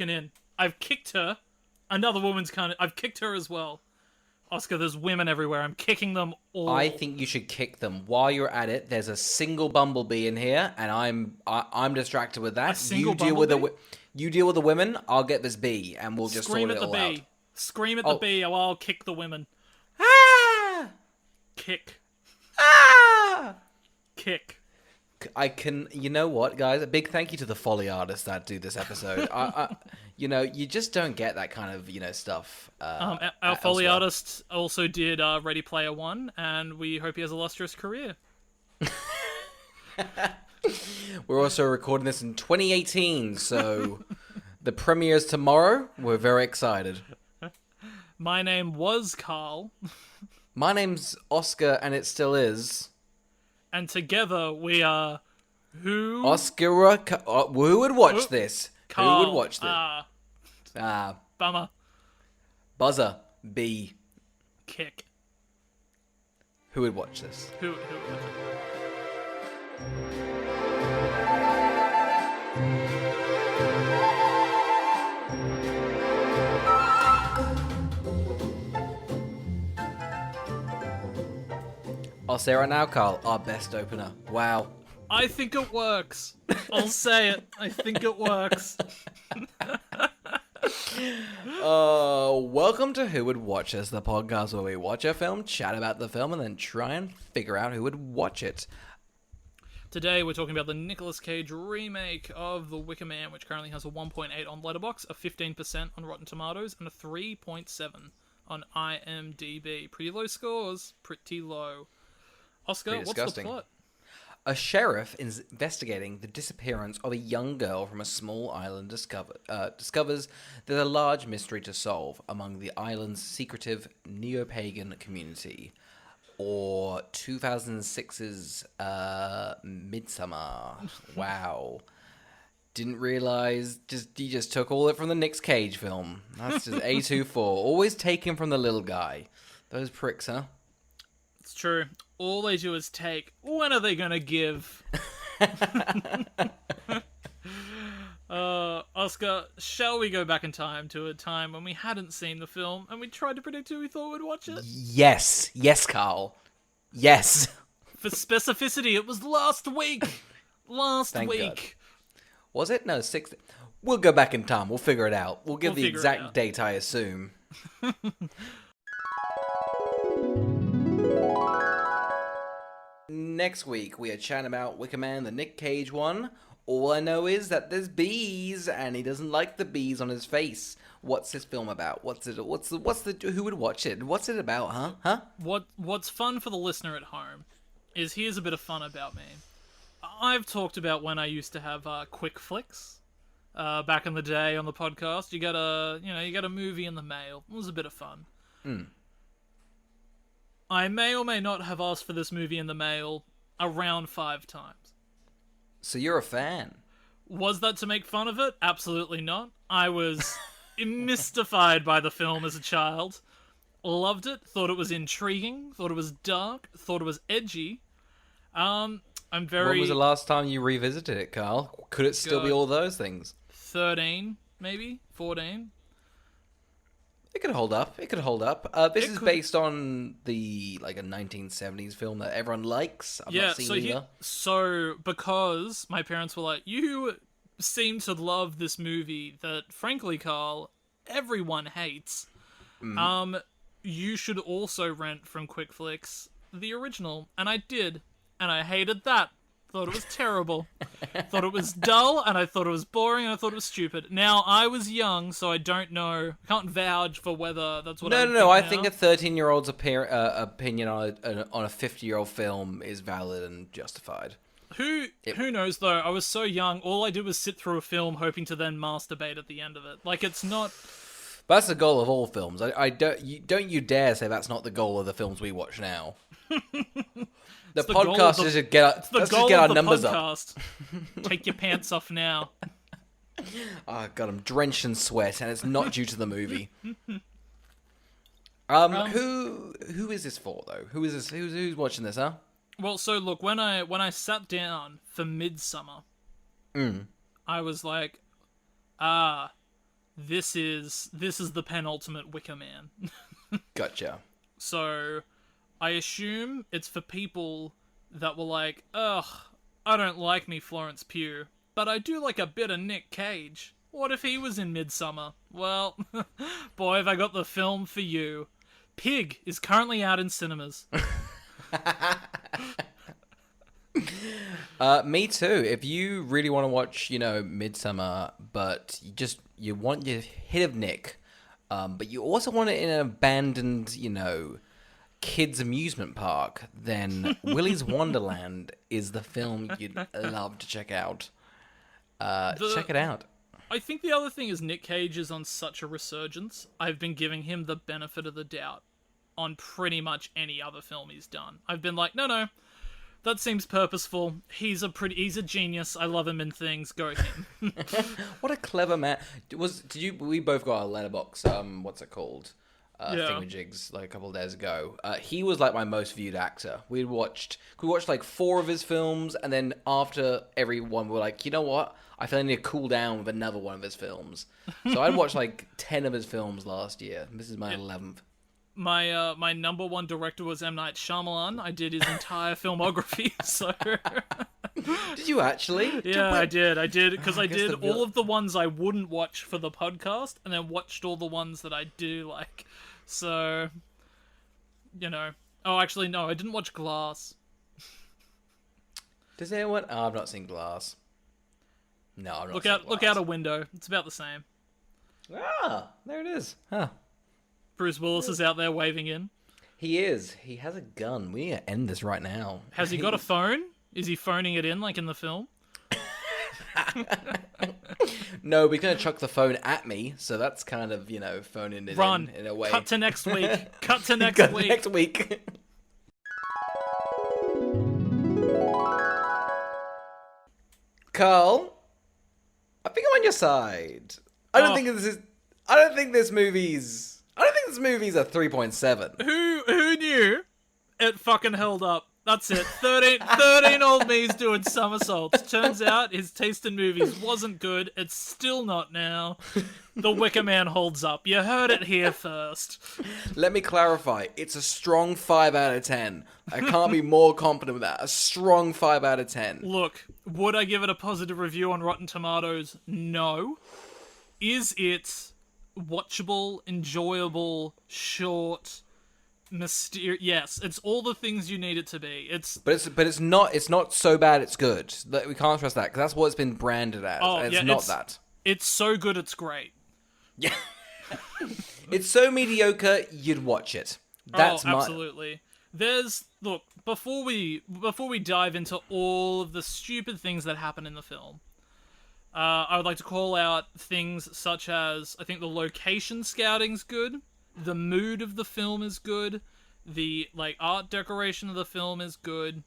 in. I've kicked her. Another woman's I've kicked her as well. Oscar, there's women everywhere. I'm kicking them all. I think you should kick them. While you're at it, there's a single bumblebee in here, and I'm distracted with that. A single bumblebee? You deal with the women. I'll get this bee, and we'll just Scream sort at it all the out. bee. Scream at the bee, or I'll kick the women. Ah! Kick. Ah! Kick. I can. You know what, guys? A big thank you to the Foley artists that do this episode. You just don't get that kind of stuff. Our Foley artist also did Ready Player One, and we hope he has a illustrious career. We're also recording this in 2018, so the premiere's tomorrow. We're very excited. My name was Carl. My name's Oscar, and it still is. And together we are who? Oscar. Who would watch this? Carl. Who would watch this? Bummer. Buzzer. B. Kick. Who would watch this? Who would watch it? I'll say right now, Carl, our best opener. Wow. I think it works. I'll say it. I think it works. Welcome to Who Would Watch This, the podcast where we watch a film, chat about the film, and then try and figure out who would watch it. Today we're talking about the Nicolas Cage remake of The Wicker Man, which currently has a 1.8 on Letterboxd, a 15% on Rotten Tomatoes, and a 3.7 on IMDb. Pretty low scores. Pretty low. Oscar, what's the plot? A sheriff is investigating the disappearance of a young girl from a small island discovers there's a large mystery to solve among the island's secretive neo-pagan community. Or 2006's Midsommar. Wow. Didn't realize he just took all it from the Nick Cage film. That's just A24. Always taken from the little guy. Those pricks, huh? It's true. All they do is take. When are they gonna give? Oscar, shall we go back in time to a time when we hadn't seen the film and we tried to predict who we thought would watch it? Yes. Yes, Carl. Yes. For specificity, it was last week. Thank week. God. Was it? No, 6. We'll go back in time. We'll figure it out. We'll give the exact date, I assume. Next week, we are chatting about Wicker Man, the Nick Cage one. All I know is that there's bees, and he doesn't like the bees on his face. What's this film about? What's the? Who would watch it? What's it about? Huh? What's fun for the listener at home is here's a bit of fun about me. I've talked about when I used to have quick flicks back in the day on the podcast. You got a movie in the mail. It was a bit of fun. I may or may not have asked for this movie in the mail around 5 times. So you're a fan. Was that to make fun of it? Absolutely not. I was mystified by the film as a child. Loved it. Thought it was intriguing. Thought it was dark. Thought it was edgy. When was the last time you revisited it, Carl? Could it still be all those things? 13, maybe? 14? It could hold up. This is based on a 1970s film that everyone likes. I've not seen either. So, because my parents were like, you seem to love this movie that, frankly, Carl, everyone hates. You should also rent from Quick Flicks the original. And I did. And I hated that. Thought it was terrible. Thought it was dull, and I thought it was boring, and I thought it was stupid. Now, I was young, so I don't know. I can't vouch for whether that's what No. I think a 13-year-old's opinion on a 50-year-old film is valid and justified. Who knows, though? I was so young, all I did was sit through a film hoping to then masturbate at the end of it. Like, it's not... That's the goal of all films. Don't you dare say that's not the goal of the films we watch now. The podcast is to get our numbers up. Take your pants off now. Oh, God, I'm drenched in sweat, and it's not due to the movie. Who is this for, though? Who is this? Who's watching this, huh? Well, so look, when I sat down for Midsommar, I was like, this is the penultimate Wicker Man. Gotcha. So I assume it's for people that were like, ugh, I don't like me Florence Pugh, but I do like a bit of Nick Cage. What if he was in Midsommar? Well, boy, have I got the film for you. Pig is currently out in cinemas. Me too. If you really want to watch, Midsommar, but you want your hit of Nick, but you also want it in an abandoned, kids amusement park, then Willy's Wonderland is the film you'd love to check out. Check it out. I think the other thing is Nick Cage is on such a resurgence. I've been giving him the benefit of the doubt on pretty much any other film he's done. I've been like, no, that seems purposeful. He's a genius. I love him in things. Go him. What a clever man. We both got a letterbox, what's it called? Thingamajigs, like a couple of days ago. He was like my most viewed actor. We watched like 4 of his films, and then after every one, we're like, you know what? I feel I need to cool down with another one of his films. So I'd watched like 10 of his films last year. This is my 11th. My number one director was M. Night Shyamalan. I did his entire filmography, so... Did you actually? Yeah, I did, because I did all of the ones I wouldn't watch for the podcast, and then watched all the ones that I do like. So, Oh, actually, no, I didn't watch Glass. Does anyone... Oh, I've not seen Glass. No, I'm not. Look out a window. It's about the same. Ah, there it is. Huh. Bruce Willis is out there waving in. He is. He has a gun. We need to end this right now. Has he got a phone? Is he phoning it in like in the film? No, we're going to chuck the phone at me, so that's kind of, phoning it in a way. Cut to next week. Cut to next week. Next week. Carl, I think I'm on your side. I don't think this movie's a 3.7. Who knew it fucking held up? That's it. 13 old me's doing somersaults. Turns out his taste in movies wasn't good. It's still not now. The Wicker Man holds up. You heard it here first. Let me clarify. It's a strong 5 out of 10. I can't be more confident with that. A strong 5 out of 10. Look, would I give it a positive review on Rotten Tomatoes? No. Is it watchable, enjoyable, short, mysterious? Yes, it's all the things you need it to be. But it's not so bad it's good. We can't trust that, because that's what it's been branded as. Oh, it's not that. It's so good it's great. Yeah. It's so mediocre you'd watch it. Absolutely. Look, before we dive into all of the stupid things that happen in the film, I would like to call out things such as, I think the location scouting's good, the mood of the film is good, the art decoration of the film is good,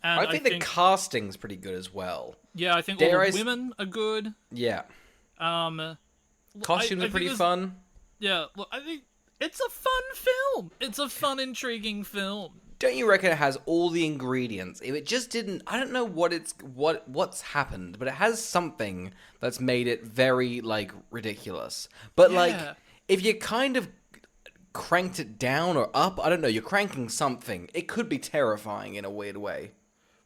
and I think the casting's pretty good as well. Yeah, I think all the women are good. Yeah. Costumes are pretty fun. Yeah, look, I think it's a fun film. It's a fun, intriguing film. Don't you reckon it has all the ingredients? If it just didn't, I don't know what's happened, but it has something that's made it very ridiculous. But if you kind of cranked it down or up, I don't know, you're cranking something, it could be terrifying in a weird way.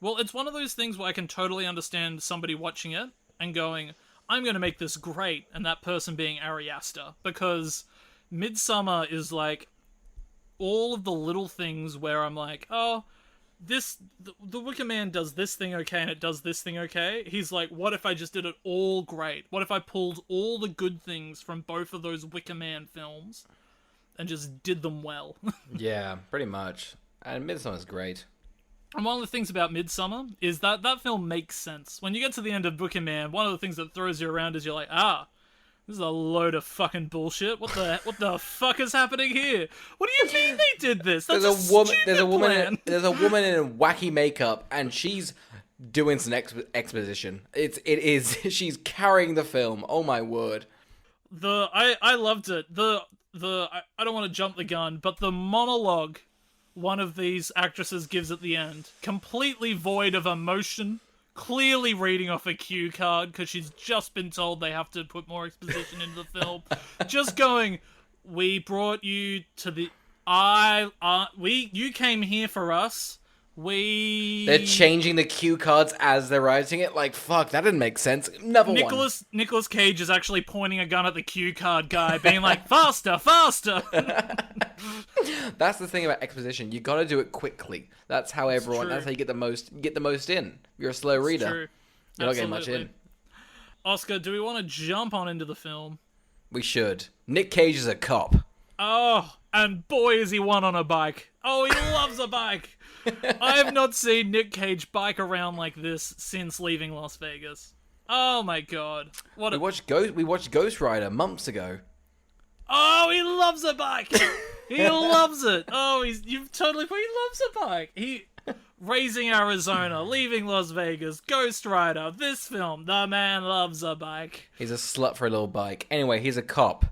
Well, it's one of those things where I can totally understand somebody watching it and going, I'm going to make this great, and that person being Ari Aster, because Midsommar is all of the little things where I'm like, oh, the Wicker Man does this thing okay and it does this thing okay. He's like, what if I just did it all great? What if I pulled all the good things from both of those Wicker Man films and just did them well? Yeah, pretty much. And Midsommar's great. And one of the things about Midsommar is that film makes sense. When you get to the end of Wicker Man, one of the things that throws you around is you're like, this is a load of fucking bullshit. What the fuck is happening here? What do you mean they did this? That's there's a woman in wacky makeup, and she's doing some exposition. She's carrying the film. Oh my word. I loved it. I don't want to jump the gun, but the monologue one of these actresses gives at the end, completely void of emotion, clearly reading off a cue card because she's just been told they have to put more exposition into the film. Just going, we brought you to the... you came here for us. They're changing the cue cards as they're writing it. Like, fuck, that didn't make sense. Another one. Nicolas Cage is actually pointing a gun at the cue card guy, being like, faster, faster. That's the thing about exposition. You got to do it quickly. That's how everyone. That's how you get the most in. You're a slow reader. True. You're not getting much in. Oscar, do we want to jump on into the film? We should. Nick Cage is a cop. Oh, and boy is he one on a bike. Oh, he loves a bike. I have not seen Nick Cage bike around like this since leaving Las Vegas. Oh my god. We watched Ghost Rider months ago. Oh, he loves a bike. He loves it. Oh, you've totally... He loves a bike. Raising Arizona, leaving Las Vegas, Ghost Rider, this film, the man loves a bike. He's a slut for a little bike. Anyway, he's a cop.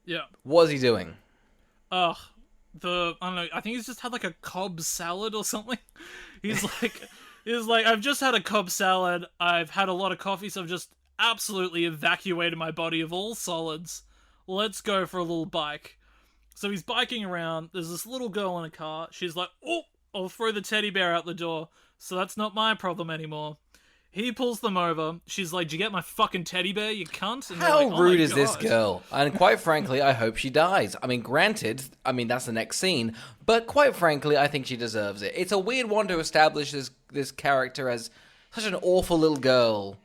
Yeah. What's he doing? I don't know, I think he's just had like a Cobb salad or something. He's like, I've just had a Cobb salad, I've had a lot of coffee, so I've just absolutely evacuated my body of all solids. Let's go for a little bike. So he's biking around, there's this little girl in a car, she's like, oh, I'll throw the teddy bear out the door, so that's not my problem anymore. He pulls them over. She's like, "Did you get my fucking teddy bear, you cunt?" And how like, rude is this girl? And quite frankly, I hope she dies. I mean, granted, that's the next scene, but quite frankly, I think she deserves it. It's a weird one to establish this character as such an awful little girl,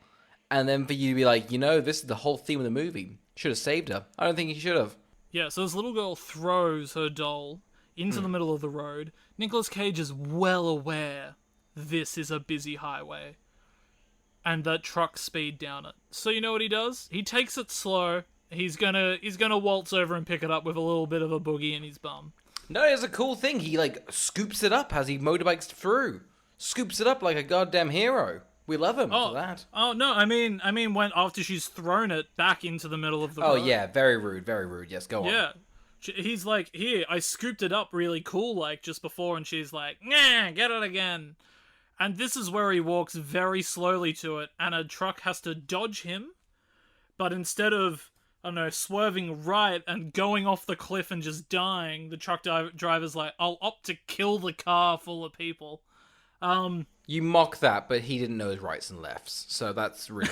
and then for you to be like, this is the whole theme of the movie. Should have saved her. I don't think he should have. Yeah, so this little girl throws her doll into the middle of the road. Nicolas Cage is well aware this is a busy highway. And that trucks speed down it. So you know what he does? He takes it slow. He's gonna waltz over and pick it up with a little bit of a boogie in his bum. No, it's a cool thing. He scoops it up as he motorbikes through. Scoops it up like a goddamn hero. We love him for that. Oh no, I mean when after she's thrown it back into the middle of the road. Oh yeah, very rude, very rude. Yes, go on. Yeah. He's like, "Here, I scooped it up really cool like just before," and she's like, "Nah, get it again." And this is where he walks very slowly to it, and a truck has to dodge him. But instead of, swerving right and going off the cliff and just dying, the truck driver's like, "I'll opt to kill the car full of people." You mock that, but he didn't know his rights and lefts, so that's really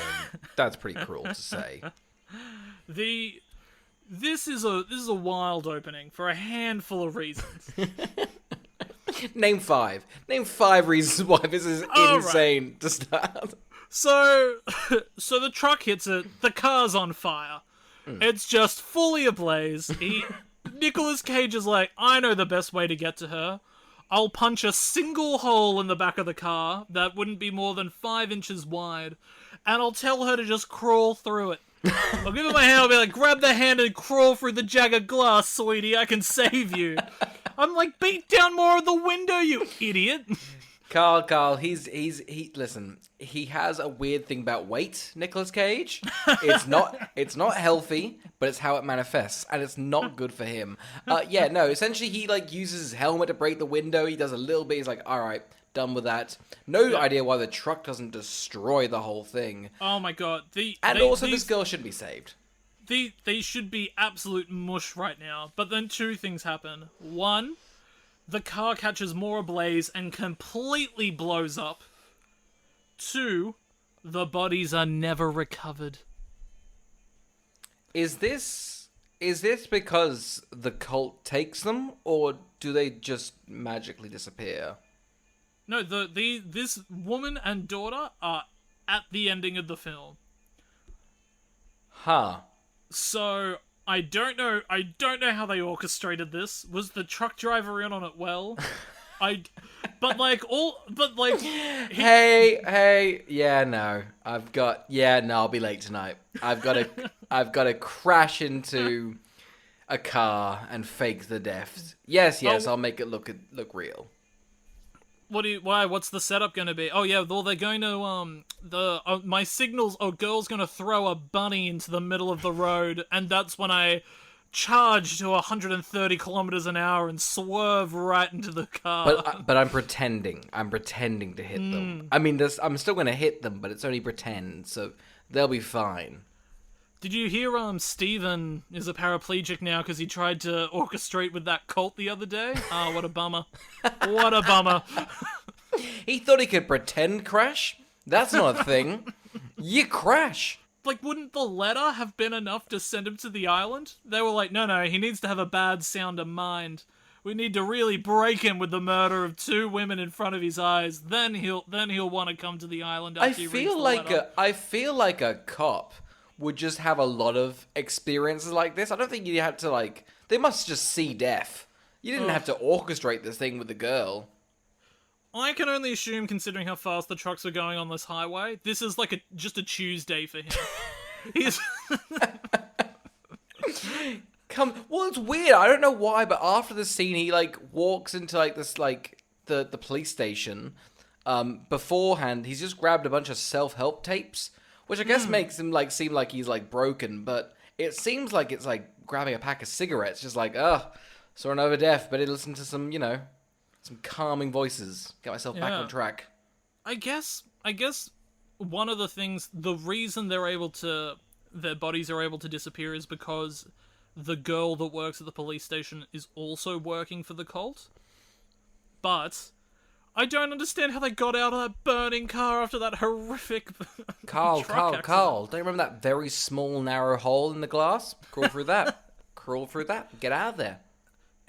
that's pretty cruel to say. This is a wild opening for a handful of reasons. Name 5. Name 5 reasons why this is insane to start. So the truck hits it. The car's on fire. It's just fully ablaze. Nicolas Cage is like, "I know the best way to get to her. I'll punch a single hole in the back of the car that wouldn't be more than 5 inches wide, and I'll tell her to just crawl through it. I'll give her my hand. I'll be like, grab the hand and crawl through the jagged glass, sweetie. I can save you." I'm like, "Beat down more of the window, you idiot." Carl, listen, he has a weird thing about weight, Nicolas Cage. It's not healthy, but it's how it manifests, and it's not good for him. Essentially he uses his helmet to break the window. He does a little bit, he's like, all right, done with that. No idea why the truck doesn't destroy the whole thing. Oh my god. This girl should be saved. They should be absolute mush right now. But then 2 things happen. 1, the car catches more ablaze and completely blows up. 2, the bodies are never recovered. Is this because the cult takes them, or do they just magically disappear? No, this woman and daughter are at the ending of the film. Huh. So I don't know how they orchestrated this. Was the truck driver in on it well? Hey, I'll be late tonight. I've got to crash into a car and fake the death. Yes, I'll make it look real. What's the setup going to be? Oh yeah, well they're going to my signals. Oh, girl's going to throw a bunny into the middle of the road, and that's when I charge to 130 kilometers an hour and swerve right into the car. But I'm pretending. I'm pretending to hit them. I mean, I'm still going to hit them, but it's only pretend, so they'll be fine. Did you hear Steven is a paraplegic now because he tried to orchestrate with that cult the other day? Oh, what a bummer. What a bummer. He thought he could pretend crash? That's not a thing. You crash. Like, wouldn't the letter have been enough to send him to the island? They were like, no, he needs to have a bad sound of mind. We need to really break him with the murder of 2 women in front of his eyes. Then he'll want to come to the island after he reads the letter. I feel like a cop would just have a lot of experiences like this. I don't think you had to, they must just see death. You didn't have to orchestrate this thing with the girl. I can only assume, considering how fast the trucks are going on this highway, this is just a Tuesday for him. He's... Well, it's weird. I don't know why, but after the scene, he, walks into, this, the police station. Beforehand, he's just grabbed a bunch of self-help tapes, which I guess makes him, seem like he's, broken, but it seems like it's, grabbing a pack of cigarettes, just saw another death, but listen to some, some calming voices. Get myself back on track. I guess one of the things, the reason their bodies are able to disappear is because the girl that works at the police station is also working for the cult. But I don't understand how they got out of that burning car after that horrific Carl, accident. don't you remember that very small, narrow hole in the glass? Crawl through that. Get out of there.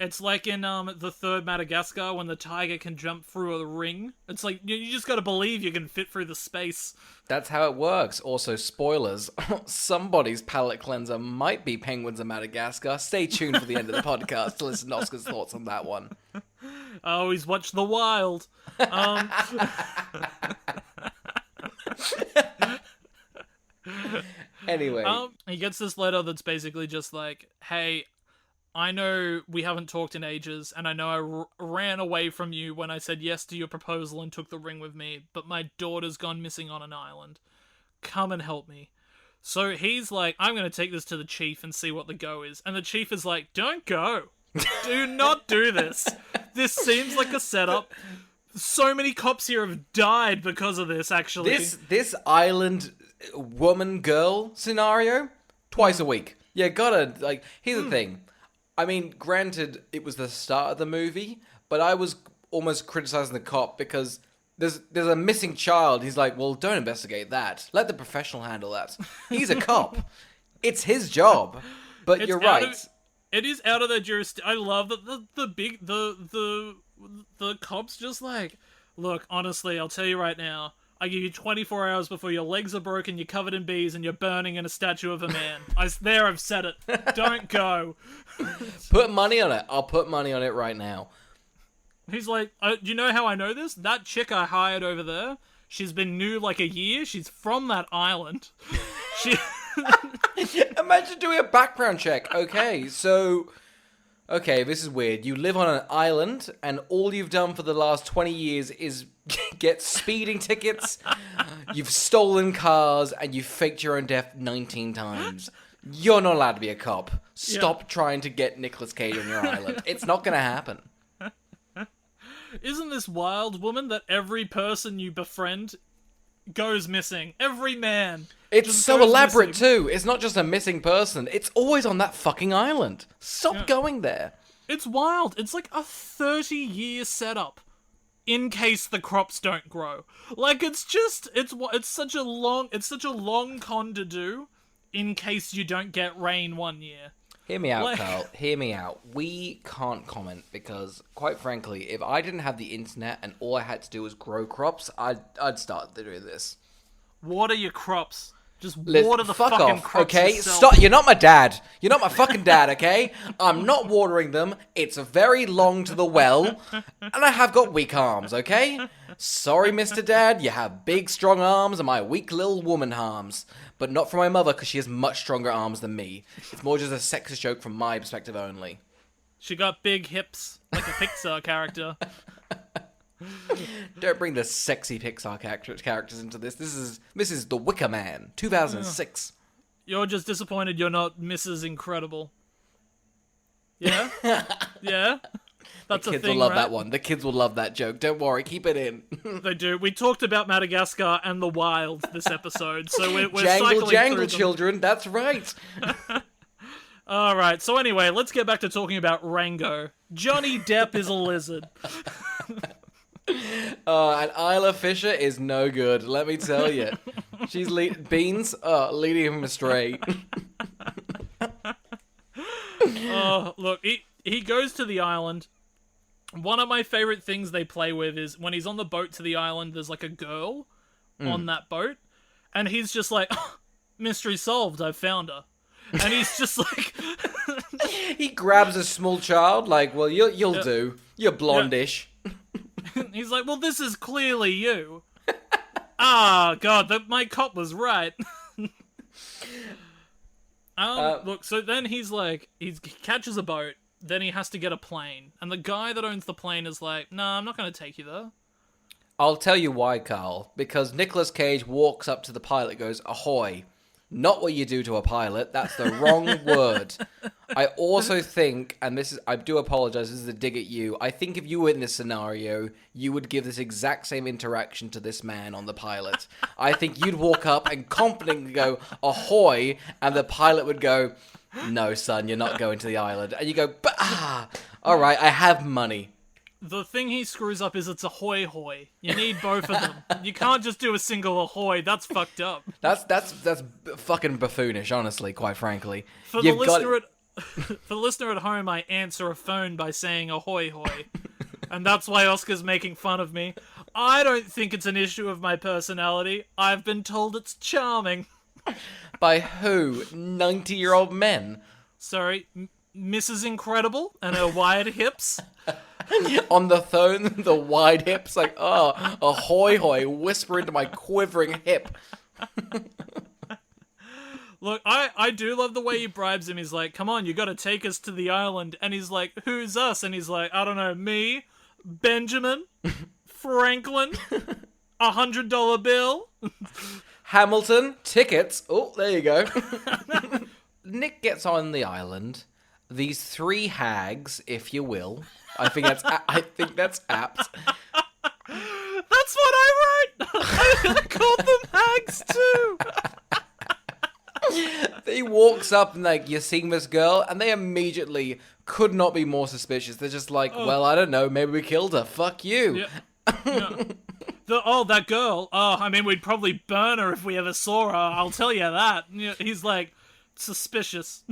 It's like in the third Madagascar when the tiger can jump through a ring. It's like, you just gotta believe you can fit through the space. That's how it works. Also, spoilers. Somebody's palate cleanser might be penguins in Madagascar. Stay tuned for the end of the podcast to listen to Oscar's thoughts on that one. I always watch The Wild. Anyway. He gets this letter that's basically just like, hey, I know we haven't talked in ages, and I know I ran away from you when I said yes to your proposal and took the ring with me, but my daughter's gone missing on an island. Come and help me. So he's like, I'm going to take this to the chief and see what the go is. And the chief is like, don't go. Do not do this. This seems like a setup. So many cops here have died because of this, actually. This island woman-girl scenario, twice a week. Yeah, gotta, here's the thing. I mean, granted, it was the start of the movie, but I was almost criticizing the cop because there's a missing child. He's like, well, don't investigate that. Let the professional handle that. He's a cop. It's his job. But you're right. It is out of their jurisdiction. I love that the cops just like, look, honestly, I'll tell you right now, I give you 24 hours before your legs are broken, you're covered in bees, and you're burning in a statue of a man. I've said it. Don't go. Put money on it. I'll put money on it right now. He's like, do you know how I know this? That chick I hired over there, she's been new like a year. She's from that island. Imagine doing a background check. Okay, this is weird. You live on an island, and all you've done for the last 20 years is get speeding tickets, you've stolen cars, and you've faked your own death 19 times. You're not allowed to be a cop. Stop trying to get Nicolas Cage on your island. It's not going to happen. Isn't this wild, woman, that every person you befriend goes missing? Every man. It's so elaborate, too. It's not just a missing person. It's always on that fucking island. Stop going there. It's wild. It's like a 30-year setup in case the crops don't grow. Like, it's such a long con to do in case you don't get rain one year. Hear me out, Carl. Hear me out. We can't comment because, quite frankly, if I didn't have the internet and all I had to do was grow crops, I'd start doing this. Water your crops. Just water the fuck fucking off, crops okay? yourself. Stop. You're not my dad. You're not my fucking dad, okay? I'm not watering them. It's very long to the well, and I have got weak arms, okay? Sorry, Mr. Dad. You have big, strong arms and my weak little woman arms. But not for my mother, because she has much stronger arms than me. It's more just a sexist joke from my perspective only. She got big hips, like a Pixar character. Don't bring the sexy Pixar characters into this. This is The Wicker Man, 2006. You're just disappointed you're not Mrs. Incredible. Yeah? Yeah? That's The a kids thing, will love right? that one. The kids will love that joke. Don't worry, keep it in. They do. We talked about Madagascar and the wild this episode, so we're Jangle, cycling jangle, through them. children. That's right. All right. So anyway, let's get back to talking about Rango. Johnny Depp is a lizard. And Isla Fisher is no good. Let me tell you, she's Beans leading him astray. Oh, look, he goes to the island. One of my favorite things they play with is when he's on the boat to the island, there's like a girl on that boat, and he's just like, oh, mystery solved, I've found her. And he's just like... He grabs a small child, like, well, you'll do. You're blondish. He's like, well, this is clearly you. Ah, God, my cop was right. Look, so then he's like, he catches a boat, then he has to get a plane. And the guy that owns the plane is like, nah, I'm not going to take you there. I'll tell you why, Carl. Because Nicolas Cage walks up to the pilot and goes, ahoy. Not what you do to a pilot. That's the wrong word. I also think, and I do apologize, this is a dig at you. I think if you were in this scenario, you would give this exact same interaction to this man on the pilot. I think you'd walk up and confidently go, ahoy, and the pilot would go, no, son, you're not going to the island. And you go, all right, I have money. The thing he screws up is it's ahoy hoy. You need both of them. You can't just do a single ahoy. That's fucked up. That's fucking buffoonish, honestly, quite frankly. For the listener at home, I answer a phone by saying ahoy hoy. And that's why Oscar's making fun of me. I don't think it's an issue of my personality. I've been told it's charming. By who? 90-year-old men? Sorry, Mrs. Incredible and her wide hips. On the phone, the wide hips, like, oh, ahoy hoy, whisper into my quivering hip. Look, I do love the way he bribes him. He's like, come on, you gotta take us to the island. And he's like, who's us? And he's like, I don't know, me, Benjamin, Franklin, $100 bill. Hamilton, tickets. Oh, there you go. Nick gets on the island. These three hags, if you will. I think that's apt. That's what I wrote. I called them hags too. He walks up and like, you're seeing this girl, and they immediately could not be more suspicious. They're just like, well, I don't know, maybe we killed her. Fuck you. Yeah. That girl. Oh, I mean, we'd probably burn her if we ever saw her. I'll tell you that. He's like, suspicious.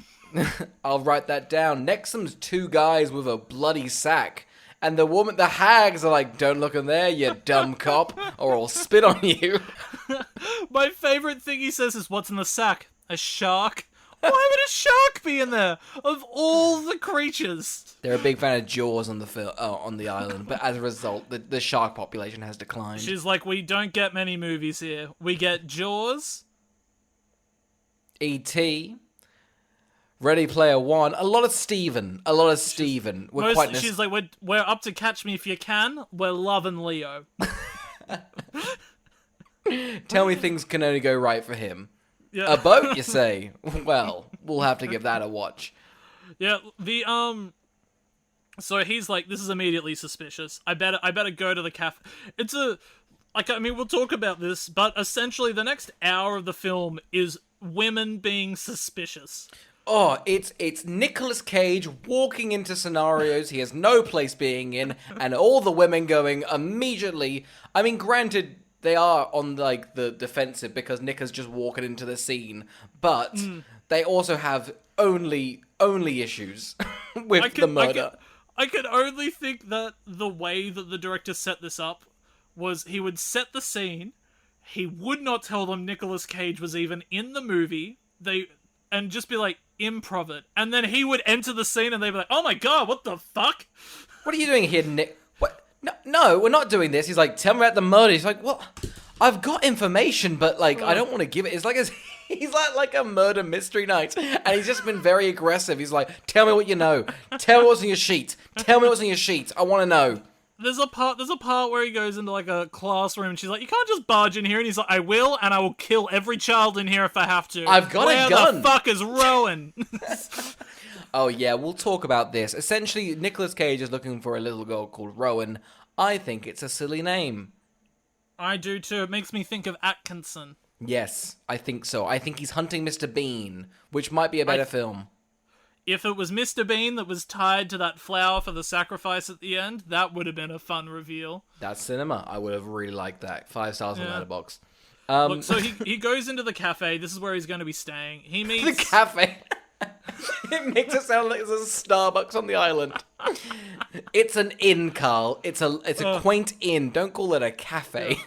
I'll write that down. Next comes two guys with a bloody sack. And the hags are like, don't look in there, you dumb cop, or I'll spit on you. My favorite thing he says is, what's in the sack? A shark? Why would a shark be in there? Of all the creatures. They're a big fan of Jaws on the island, but as a result, the shark population has declined. She's like, we don't get many movies here. We get Jaws, E.T., Ready Player One, a lot of Steven. She's like, we're up to Catch Me If You Can. We're loving Leo. Tell me things can only go right for him. Yeah. A boat, you say? Well, we'll have to give that a watch. Yeah, so he's like, this is immediately suspicious. I better go to the cafe. We'll talk about this, but essentially the next hour of the film is women being suspicious. Oh, it's Nicolas Cage walking into scenarios he has no place being in, and all the women going immediately. I mean, granted, they are on like the defensive because Nick is just walking into the scene, but they also have only issues with the murder. I could only think that the way that the director set this up was he would set the scene, he would not tell them Nicolas Cage was even in the movie, and just be like, improv it. And then he would enter the scene and they'd be like, oh my god, what the fuck? What are you doing here, Nick? What? No, we're not doing this. He's like, tell me about the murder. He's like, well, I've got information, but like, I don't want to give it. It's like he's like a murder mystery night, and he's just been very aggressive. He's like, tell me what you know. Tell me what's on your sheet. Tell me what's on your sheet. I want to know. There's a part where he goes into like a classroom and she's like, you can't just barge in here, and he's like, I will, and I will kill every child in here if I have to. I've got a gun. Where the fuck is Rowan? Oh, yeah, we'll talk about this. Essentially, Nicolas Cage is looking for a little girl called Rowan. I think it's a silly name. I do too. It makes me think of Atkinson. Yes, I think so. I think he's hunting Mr. Bean, which might be a better film. If it was Mr. Bean that was tied to that flower for the sacrifice at the end, that would have been a fun reveal. That's cinema. I would have really liked that. 5 stars on Letterboxd. Look, so he goes into the cafe. This is where he's going to be staying. He meets... The cafe. It makes it sound like there's a Starbucks on the island. It's an inn, Carl. It's a quaint inn. Don't call it a cafe.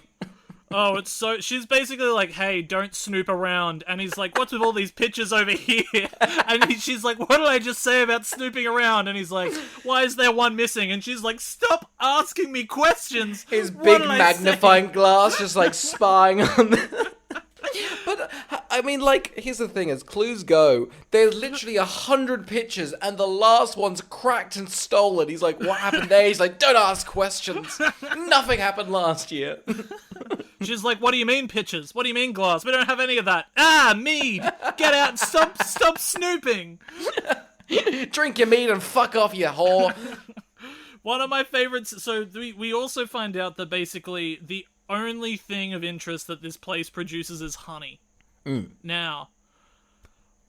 Oh, it's so... She's basically like, hey, don't snoop around. And he's like, what's with all these pictures over here? And she's like, what did I just say about snooping around? And he's like, why is there one missing? And she's like, stop asking me questions. His big magnifying glass just like spying on the... But, I mean, like, here's the thing, as clues go, there's literally 100 pictures, and the last one's cracked and stolen. He's like, what happened there? He's like, don't ask questions. Nothing happened last year. She's like, what do you mean pictures? What do you mean glass? We don't have any of that. Ah, mead! Get out and stop snooping! Drink your mead and fuck off, you whore. One of my favorites, so we also find out that basically the only thing of interest that this place produces is honey. Now,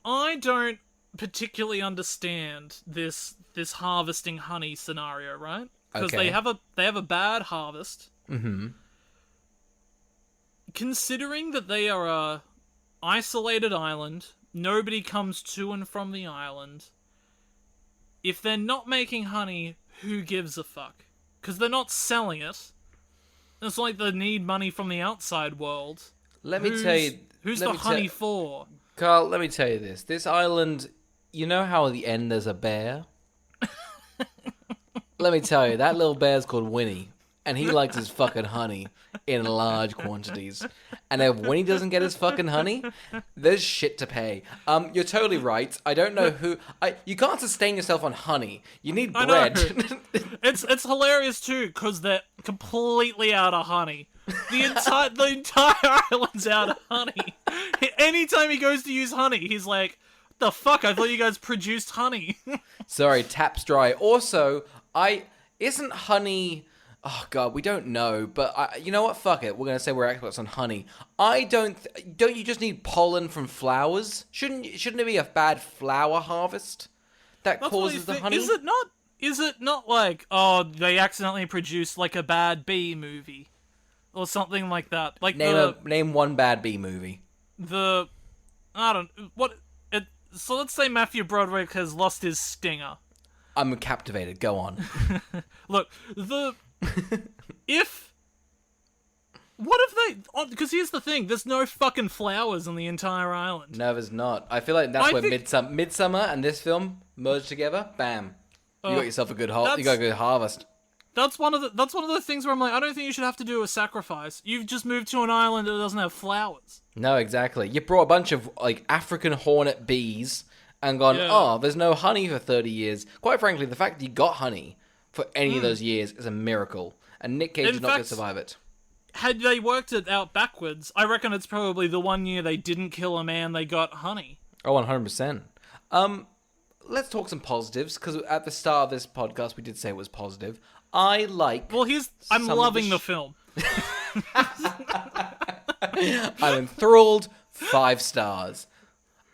I don't particularly understand this harvesting honey scenario, right? Because they have a bad harvest. Mm-hmm. Considering that they are a isolated island, nobody comes to and from the island. If they're not making honey, who gives a fuck? Because they're not selling it. It's like they need money from the outside world. Let me tell you... Who's the honey for? Carl, let me tell you this. This island, you know how at the end there's a bear? Let me tell you, that little bear's called Winnie. And he likes his fucking honey in large quantities. And if Winnie doesn't get his fucking honey, there's shit to pay. You're totally right. I don't know who... you can't sustain yourself on honey. You need bread. It's hilarious too, because they're completely out of honey. The entire island's out of honey. Anytime he goes to use honey, he's like, the fuck? I thought you guys produced honey. Sorry, tap's dry. Also, isn't honey... Oh, God, we don't know, but you know what? Fuck it. We're going to say we're experts on honey. Don't you just need pollen from flowers? Shouldn't it be a bad flower harvest that causes the honey? Is it not like, oh, they accidentally produced like a bad bee movie? Or something like that. Like name one bad bee movie. So let's say Matthew Broderick has lost his stinger. I'm captivated. Go on. Look, what if they... Because here's the thing, there's no fucking flowers on the entire island. No, there's not. I feel like that's where Midsommar and this film merged together. Bam. You got yourself a good harvest. That's one of the things where I'm like, I don't think you should have to do a sacrifice. You've just moved to an island that doesn't have flowers. No, exactly. You brought a bunch of like African hornet bees and gone, oh, there's no honey for 30 years. Quite frankly, the fact that you got honey for any of those years is a miracle. And Nick Cage is not going to survive it. Had they worked it out backwards, I reckon it's probably the one year they didn't kill a man, they got honey. Oh, 100%. Let's talk some positives, because at the start of this podcast, we did say it was positive. I'm loving the film. I'm enthralled. 5 stars.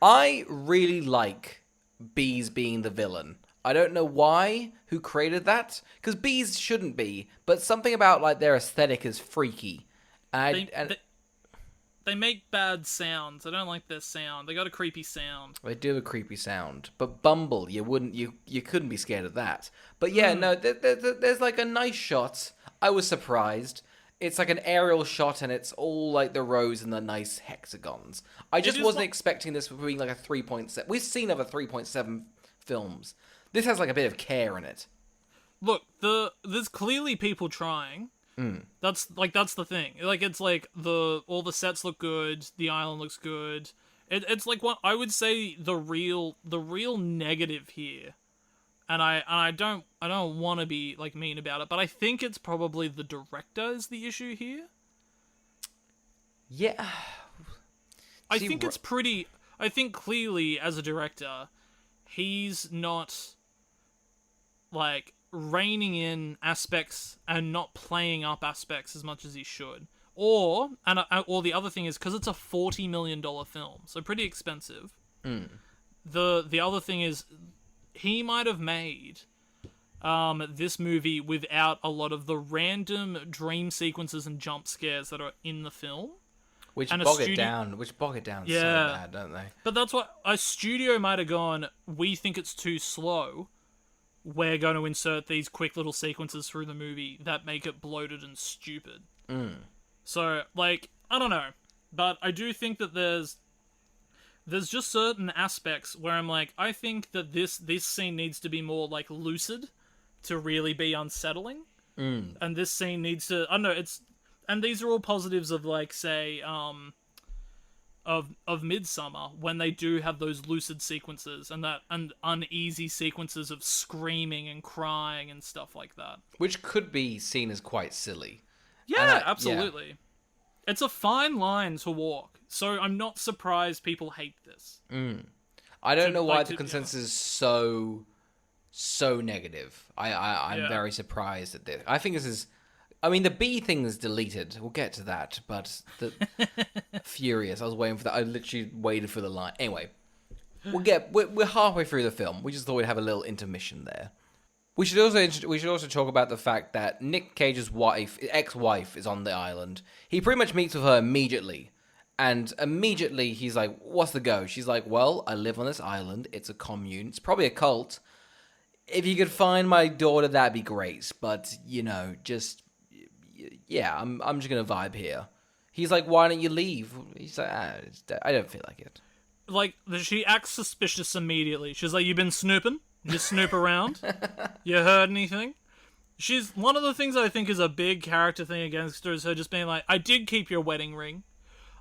I really like bees being the villain. I don't know who created that, because bees shouldn't be, but something about like their aesthetic is freaky. They make bad sounds. I don't like their sound. They got a creepy sound. They do have a creepy sound, but Bumble, you couldn't be scared of that. But yeah, no, there's like a nice shot. I was surprised. It's like an aerial shot, and it's all like the rows and the nice hexagons. I just wasn't expecting this for being like a 3.7. We've seen other 3.7 films. This has like a bit of care in it. Look, there's clearly people trying. That's the thing. Like, it's like all the sets look good, the island looks good. It's like what I would say the real negative here. And I don't want to be like mean about it, but I think it's probably the director is the issue here. Yeah. I think clearly as a director, he's not like reining in aspects and not playing up aspects as much as he should. Or the other thing is, because it's a $40 million film, so pretty expensive. The other thing is, he might have made this movie without a lot of the random dream sequences and jump scares that are in the film. Which bog it down so bad, don't they? But that's what a studio might have gone, we think it's too slow. We're going to insert these quick little sequences through the movie that make it bloated and stupid. So, like, I don't know. But I do think that there's just certain aspects where I'm like, I think that this scene needs to be more, like, lucid to really be unsettling. And this scene needs to... I don't know, and these are all positives of, like, say, of Midsommar, when they do have those lucid sequences and uneasy sequences of screaming and crying and stuff like that. Which could be seen as quite silly. Yeah, absolutely. Yeah. It's a fine line to walk, so I'm not surprised people hate this. I don't know why the consensus is so negative. I'm very surprised at this. I think this is... I mean, the B thing is deleted. We'll get to that, but furious. I was waiting for that. I literally waited for the line. Anyway, we're halfway through the film. We just thought we'd have a little intermission there. We should also talk about the fact that Nick Cage's ex-wife is on the island. He pretty much meets with her immediately. And immediately he's like, what's the go? She's like, well, I live on this island. It's a commune. It's probably a cult. If you could find my daughter, that'd be great. But, just... Yeah, I'm just going to vibe here. He's like, why don't you leave? He's like, I don't feel like it. Like, she acts suspicious immediately. She's like, you been snooping? You snoop around? You heard anything? One of the things I think is a big character thing against her is her just being like, I did keep your wedding ring.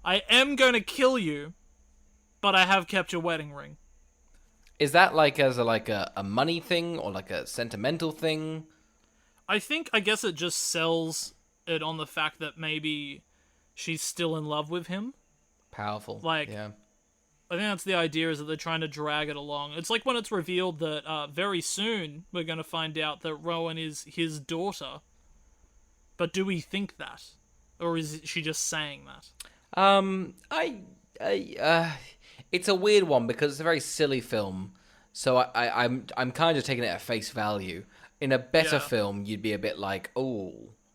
I am going to kill you, but I have kept your wedding ring. Is that like as a money thing or like a sentimental thing? I guess it just sells it on the fact that maybe she's still in love with him. Powerful. Like, yeah. I think that's the idea, is that they're trying to drag it along. It's like when it's revealed that very soon we're going to find out that Rowan is his daughter. But do we think that? Or is she just saying that? It's a weird one because it's a very silly film. So I'm kind of taking it at face value. In a better film, you'd be a bit like, oh,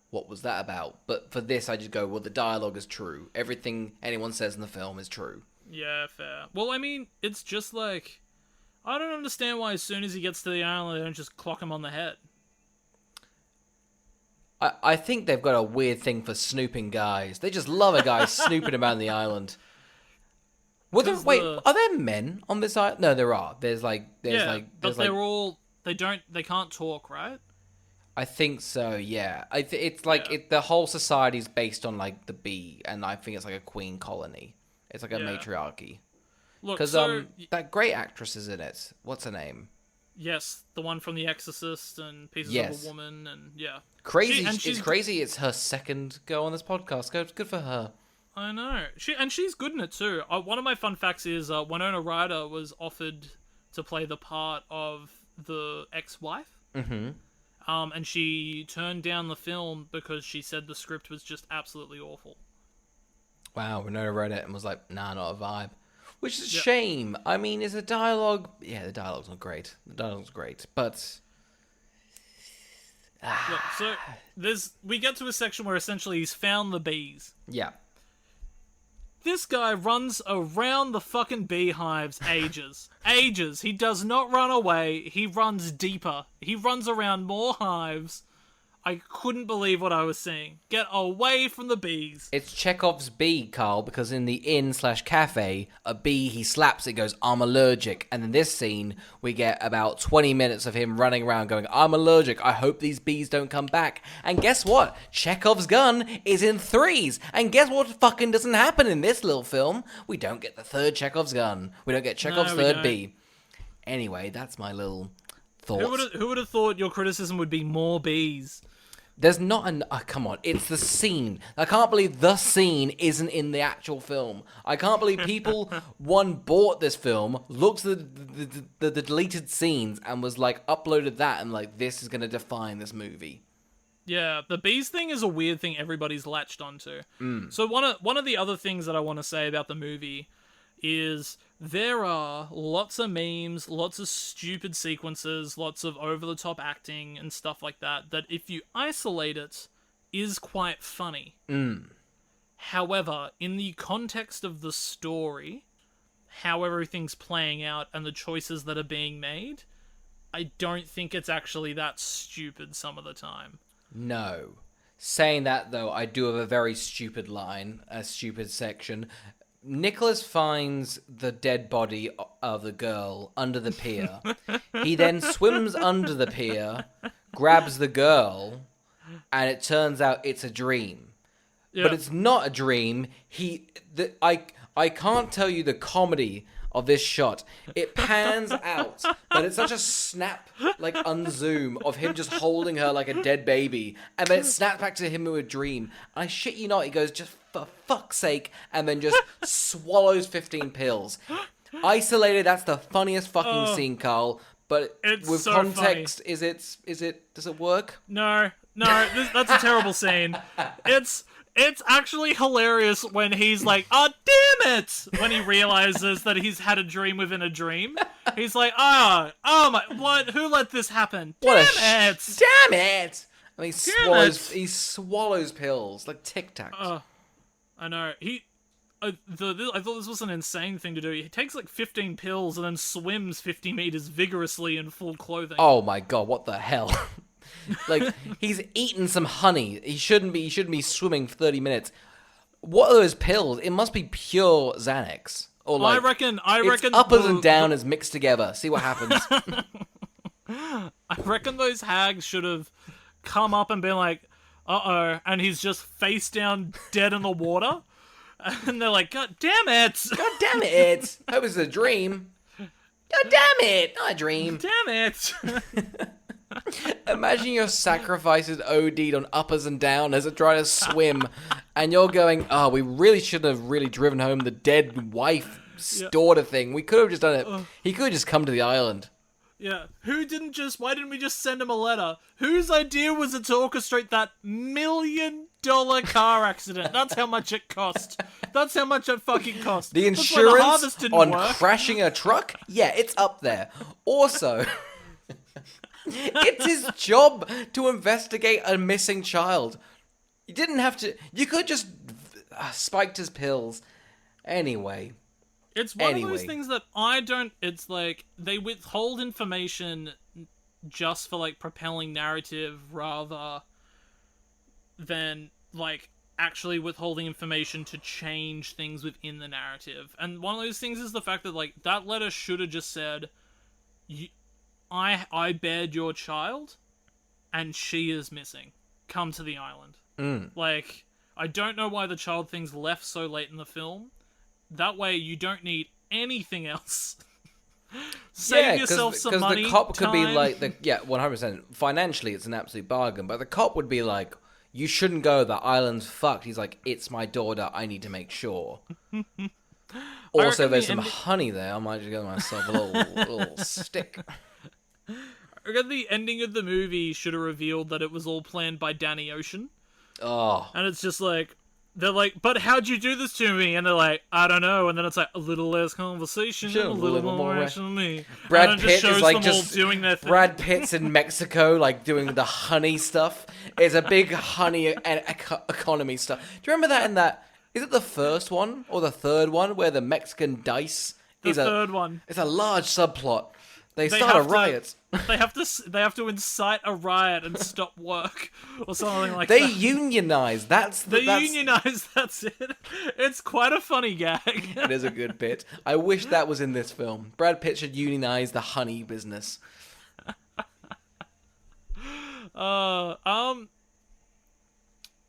what was that about? But for this, I just go, well, the dialogue is true. Everything anyone says in the film is true. Yeah, fair. Well, I mean, it's just like... I don't understand why as soon as he gets to the island, they don't just clock him on the head. I think they've got a weird thing for snooping guys. They just love a guy snooping around the island. Are there men on this island? No, there are. They can't talk, right? I think so, yeah. The whole society's based on, like, the bee, and I think it's like a queen colony. It's like a matriarchy. Look, because that great actress is in it. What's her name? Yes, the one from The Exorcist and Pieces of a Woman, and yeah. Crazy. It's crazy. It's her second go on this podcast. Good for her. I know. She's good in it too. One of my fun facts is Winona Ryder was offered to play the part of the ex-wife. Mm-hmm. And she turned down the film because she said the script was just absolutely awful. Wow, Winona read it and was like, nah, not a vibe. Which is a shame. I mean, is the dialogue... Yeah, the dialogue's not great. But... Look, so we get to a section where essentially he's found the bees. Yeah. This guy runs around the fucking beehives ages. Ages. He does not run away. He runs deeper. He runs around more hives. I couldn't believe what I was seeing. Get away from the bees. It's Chekhov's bee, Carl, because in the inn/cafe, a bee, he slaps it, goes, I'm allergic. And in this scene, we get about 20 minutes of him running around going, I'm allergic. I hope these bees don't come back. And guess what? Chekhov's gun is in threes. And guess what fucking doesn't happen in this little film? We don't get the third Chekhov's gun. We don't get Chekhov's third bee. Anyway, that's my little thoughts. Who would have thought your criticism would be more bees? There's not an... come on, it's the scene. I can't believe the scene isn't in the actual film. I can't believe people, one, bought this film, looked at the deleted scenes, and was like, uploaded that, and like, this is going to define this movie. Yeah, the bees thing is a weird thing everybody's latched onto. So one of the other things that I want to say about the movie is there are lots of memes, lots of stupid sequences, lots of over-the-top acting and stuff like that, that if you isolate it, is quite funny. However, in the context of the story, how everything's playing out and the choices that are being made, I don't think it's actually that stupid some of the time. No. Saying that, though, I do have a very stupid line, a stupid section. Nicholas finds the dead body of the girl under the pier. He then swims under the pier, grabs the girl, and it turns out it's a dream. Yeah. But it's not a dream. I can't tell you the comedy of this shot. It pans out, but it's such a snap, like unzoom of him just holding her like a dead baby, and then it snaps back to him in a dream. I shit you not, he goes, just for fuck's sake, and then just swallows 15 pills. Isolated, that's the funniest fucking scene, Carl. But It's with so context, does it work? No, that's a terrible scene. It's actually hilarious when he's like, "Oh, damn it!" when he realizes that he's had a dream within a dream. He's like, oh my, what? Who let this happen? Damn it! Damn it! And he swallows pills like Tic Tacs. I know. I thought this was an insane thing to do. He takes like 15 pills and then swims 50 meters vigorously in full clothing. Oh my god, what the hell? Like, he's eaten some honey. He shouldn't be swimming for 30 minutes. What are those pills? It must be pure Xanax. Or like, I reckon uppers and downers mixed together. See what happens. I reckon those hags should have come up and been like, uh-oh, and he's just face down dead in the water. And they're like, God damn it! God damn it! That was a dream. God damn it! Not a dream. Damn it! Imagine your sacrifices OD'd on uppers and downers and trying to swim, and you're going, oh, we really should have really driven home the dead wife daughter thing. We could have just done it. He could have just come to the island. Yeah. Why didn't we just send him a letter? Whose idea was it to orchestrate that $1 million car accident? That's how much it cost. That's how much it fucking cost. The That's why the insurance harvest didn't on work. crashing a truck? Yeah, it's up there. Also, it's his job to investigate a missing child. You didn't have to... You could just spiked his pills. Anyway... It's one of those things that I don't... It's like, they withhold information just for, like, propelling narrative rather than, like, actually withholding information to change things within the narrative. And one of those things is the fact that, like, that letter should have just said, I bared your child, and she is missing. Come to the island. Like, I don't know why the child thing's left so late in the film. That way, you don't need anything else. Save yourself some money. Because the cop could be time. like, 100%. Financially, it's an absolute bargain. But the cop would be like, you shouldn't go. The island's fucked. He's like, it's my daughter. I need to make sure. Also, there's some honey there. I might just get myself a little stick. I reckon the ending of the movie should have revealed that it was all planned by Danny Ocean. Oh. And it's just like... They're like, but how'd you do this to me? And they're like, I don't know. And then it's like, a little less conversation, a little more action than me. Brad Pitt is like them all doing their thing. Brad Pitt's in Mexico, like doing the honey stuff. It's a big honey and economy stuff. Do you remember that in that? Is it the first one or the third one where the Mexican dice? The third one. It's a large subplot. They start a riot. They have to incite a riot and stop work or something like they that. Unionize. Unionize. That's it. It's quite a funny gag. It is a good bit. I wish that was in this film. Brad Pitt should unionize the honey business.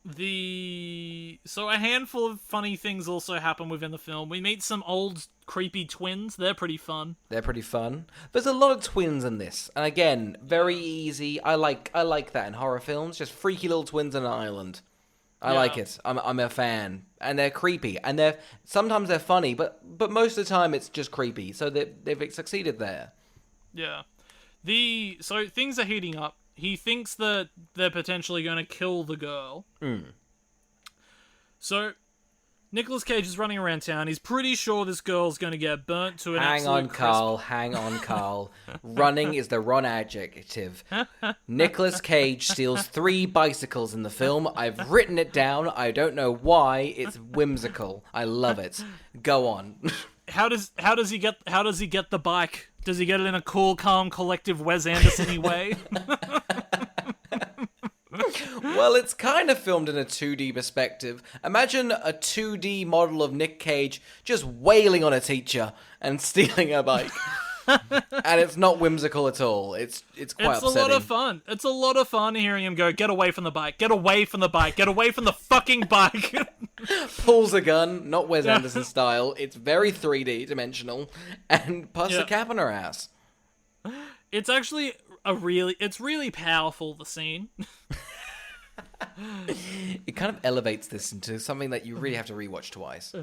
So a handful of funny things also happen within the film. We meet some old creepy twins. They're pretty fun. There's a lot of twins in this, and again, very easy. I like that in horror films. Just freaky little twins on an island. I like it. I'm a fan, and they're creepy, and sometimes they're funny, but most of the time it's just creepy. So they've succeeded there. Yeah. So things are heating up. He thinks that they're potentially going to kill the girl. So Nicolas Cage is running around town. He's pretty sure this girl's going to get burnt to an absolute crisp. Hang on, Carl. Running is the wrong adjective. Nicolas Cage steals 3 bicycles in the film. I've written it down. I don't know why. It's whimsical. I love it. Go on. How does he get the bike? Does he get it in a cool, calm, collective Wes Anderson-y way? Well, it's kind of filmed in a 2D perspective. Imagine a 2D model of Nick Cage just wailing on a teacher and stealing a bike. And it's not whimsical at all. It's quite upsetting. It's a lot of fun. It's a lot of fun hearing him go, get away from the bike, get away from the bike, get away from the fucking bike. Pulls a gun, not Wes Anderson style. It's very 3D dimensional, and puts a cap on her ass. It's actually it's really powerful, the scene. It kind of elevates this into something that you really have to rewatch twice.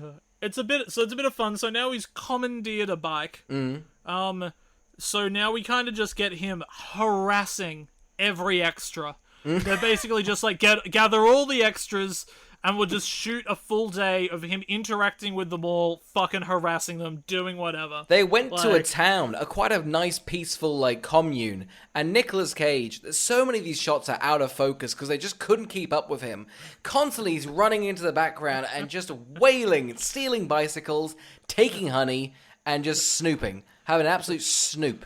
It's a bit of fun. So now he's commandeered a bike. So now we kind of just get him harassing every extra. They're basically just like, gather all the extras, and we'll just shoot a full day of him interacting with them all, fucking harassing them, doing whatever. They went to a town, quite a nice, peaceful, commune, and Nicolas Cage, so many of these shots are out of focus because they just couldn't keep up with him. Constantly, he's running into the background and just wailing, stealing bicycles, taking honey, and just snooping. Having an absolute snoop.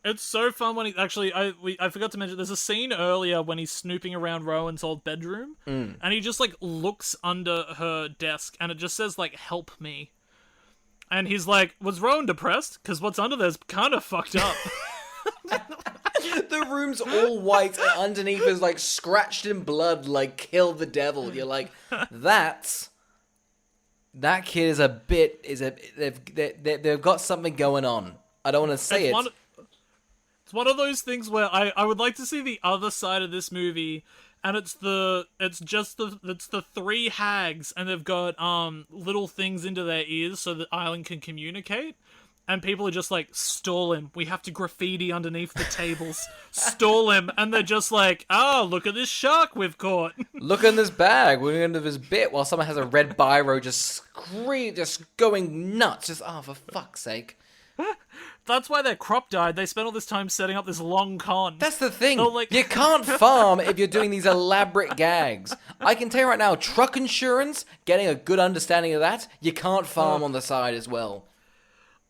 It's so fun when he actually. I forgot to mention. There's a scene earlier when he's snooping around Rowan's old bedroom, and he just looks under her desk, and it just says "Help me," and he's like, "Was Rowan depressed? Because what's under there's kind of fucked up." The room's all white, and underneath is scratched in blood, kill the devil. You're like, that kid they've got something going on. I don't want to say it. It's one of those things where I would like to see the other side of this movie, and it's the 3 hags, and they've got little things into their ears so that Island can communicate, and people are just like, stall him. We have to graffiti underneath the tables. Stall him, and they're just like, look at this shark we've caught. Look in this bag. We're into this bit while someone has a red biro just going nuts. Just for fuck's sake. That's why their crop died. They spent all this time setting up this long con. That's the thing. You can't farm if you're doing these elaborate gags. I can tell you right now, truck insurance, getting a good understanding of that, you can't farm on the side as well.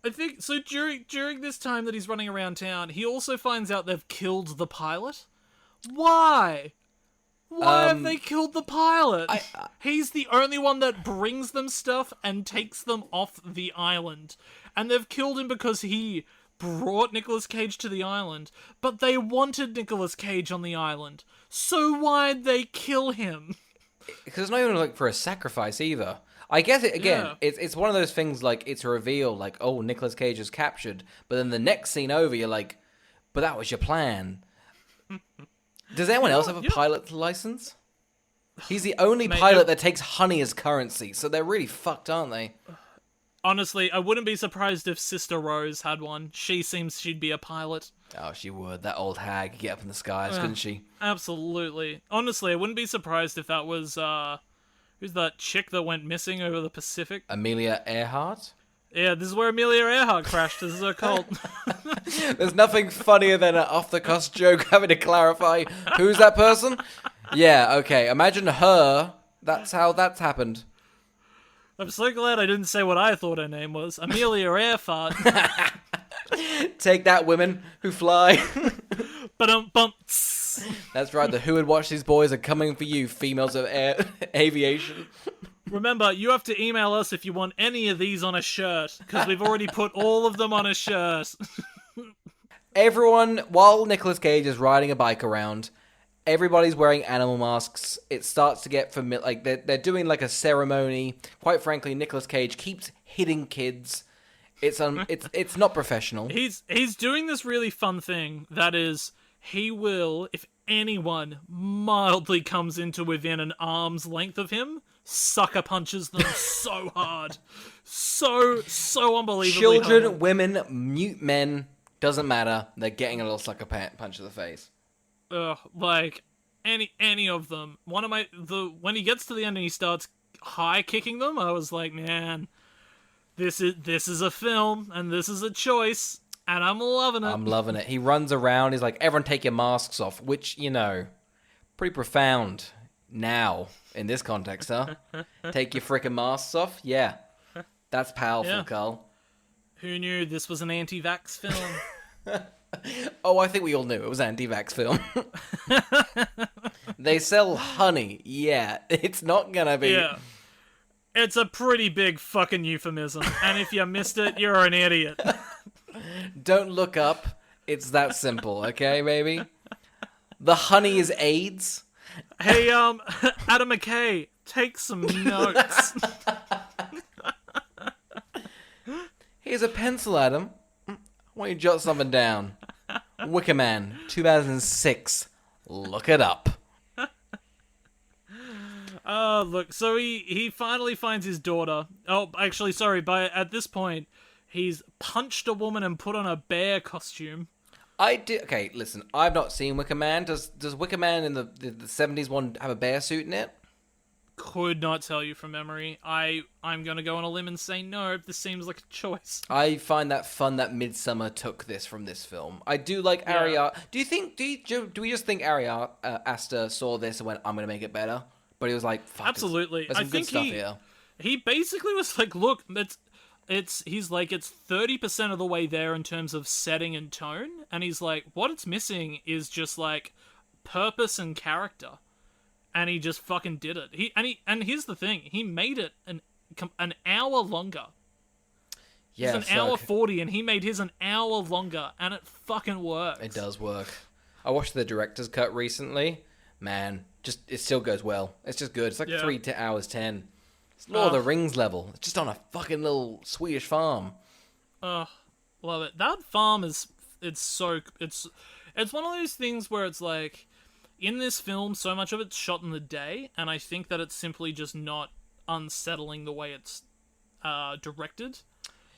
I think, so during this time that he's running around town, he also finds out they've killed the pilot. Why? Why have they killed the pilot? He's the only one that brings them stuff and takes them off the island. And they've killed him because he brought Nicolas Cage to the island. But they wanted Nicolas Cage on the island. So why'd they kill him? Because it's not even for a sacrifice either. I guess it's one of those things it's a reveal, Nicolas Cage is captured. But then the next scene over, you're like, but that was your plan. Does anyone else have a pilot's license? He's the only pilot that takes honey as currency, so they're really fucked, aren't they? Honestly, I wouldn't be surprised if Sister Rose had one. She seems she'd be a pilot. Oh, she would. That old hag could get up in the skies, couldn't she? Absolutely. Honestly, I wouldn't be surprised if that was, who's that chick that went missing over the Pacific? Amelia Earhart? Yeah, this is where Amelia Earhart crashed. This is her cult. There's nothing funnier than an off-the-cuff joke having to clarify who's that person. Yeah, okay. Imagine her. That's how that's happened. I'm so glad I didn't say what I thought her name was. Amelia Earhart. Take that, women who fly. Ba-dum-bum. That's right. The Who Would Watch These Boys are coming for you, females of aviation. Remember, you have to email us if you want any of these on a shirt, because we've already put all of them on a shirt. Everyone, while Nicolas Cage is riding a bike around, Everybody's wearing animal masks. It starts to get familiar. Like they're doing like a ceremony. Quite frankly, Nicolas Cage keeps hitting kids. It's not professional. He's doing this really fun thing that is, he will, if anyone mildly comes into within an arm's length of him, sucker punches them so hard, so unbelievably Children, hard. women, mute men, doesn't matter. They're getting a little sucker punch to the face. Like any of them. When he gets to the end and he starts high kicking them, I was like, man, this is a film and this is a choice, and I'm loving it. I'm loving it. He runs around. He's like, everyone take your masks off, which, pretty profound now in this context, huh? Take your frickin' masks off? Yeah. That's powerful, Yeah. Carl. Who knew this was an anti-vax film? Oh, I think we all knew it was an anti-vax film. They sell honey. Yeah, it's not gonna be. Yeah. It's a pretty big fucking euphemism, and if you missed it, you're an idiot. Don't look up. It's that simple, okay, baby? The honey is AIDS. Hey, Adam McKay, take some notes. Here's a pencil, Adam. Why don't you jot something down? Wicker Man, 2006. Look it up. Look, so he finally finds his daughter. Oh, actually, sorry, at this point, he's punched a woman and put on a bear costume. Okay, listen, I've not seen Wicker Man. Does Wicker Man in the 70s one have a bear suit in it? Could not tell you from memory. I'm gonna go on a limb and say no. This seems like a choice. I find that fun that Midsommar took this from this film. I do like Ari. Do we just think Ari Aster saw this and went, I'm gonna make it better? But he was like, fuck, Absolutely. there's some I good think stuff here. He basically was like, look, he's like, it's 30% of the way there in terms of setting and tone, and he's like, what it's missing is just like purpose and character. And he just fucking did it. And here's the thing, he made it an hour longer. Yeah, it's an hour 40, and he made his an hour longer, and it fucking works. It does work. I watched the director's cut recently. Man, it still goes well. It's just good. It's like 3 hours 10. It's Lord of the Rings level. It's just on a fucking little Swedish farm. Love it. That farm it's one of those things where it's like, in this film, so much of it's shot in the day, and I think that it's simply just not unsettling the way it's directed.